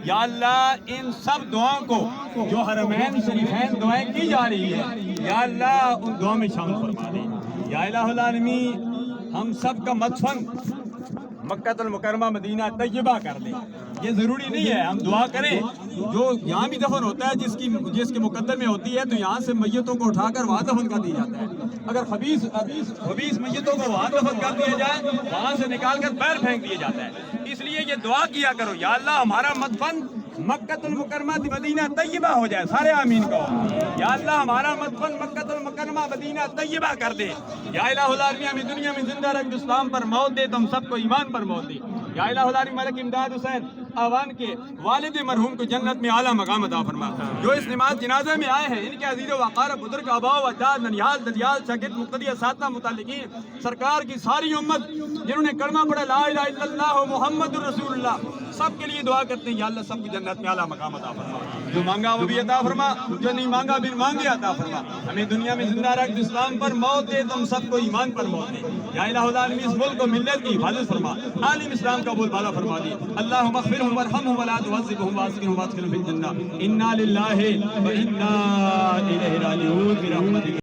یا اللہ ان سب دعاؤں کو جو حرمین شریفین دعائیں کی جا رہی ہے یا اللہ ان دعاؤں میں شامل فرما دے. یا الہ العالمین ہم سب کا مدفن مکہ المکرمہ مدینہ طیبہ کر دیں. یہ ضروری نہیں ہے ہم دعا کریں، جو یہاں بھی دفن ہوتا ہے جس کے مقدر میں ہوتی ہے تو یہاں سے میتوں کو اٹھا کر وہاں دفن کر دیا جاتا ہے. اگر خبیث میتوں کو وہاں دفن کر دیا جائے وہاں سے نکال کر پیر پھینک دیا جاتا ہے. اس لیے یہ دعا کیا کرو یا اللہ ہمارا مدفن مکہ المکرمہ مدینہ طیبہ ہو جائے. سارے آمین کہو. یا اللہ ہمارا مدفن مکہ المکرمہ مدینہ طیبہ کر دے. یا الہ العالمین ہمیں دنیا میں زندہ رکھ، اسلام پر موت دے، تم سب کو ایمان پر موت دے. یا الہ العالمین ملک امداد حسین آوان کے والد مرحوم کو جنت میں اعلیٰ مقام عطا فرما. جو اس نماز جنازہ میں آئے ہیں ان کے عزیز و وقار بزرگ آباء و اجداد ننیال ددیال شاگرد مقتدی اساتذہ متعلقین سرکار کی ساری امت جنہوں نے کلمہ پڑھا لا الہ الا اللہ محمد الرسول اللہ، سب کے لیے دعا کرتے ہیں یا اللہ سب کو جنت میں اعلیٰ مقام عطا فرما. جو مانگا وہ بھی عطا فرما، جو نہیں مانگا بن مانگے عطا فرما. ہمیں دنیا میں زندہ رکھ، اسلام پر موت دے، تم سب کو ایمان پر موت دے. یا الہ العالمین اس ملک کو ملت کی حفاظت فرما، عالم اسلام کا بول بالا فرما دی. اللہم اغفرہم وارحمہم ولا تعذبہم واسکنہم وادخلہم فی الجنہ. انا للہ و انا الیہ راجعون برحمتک.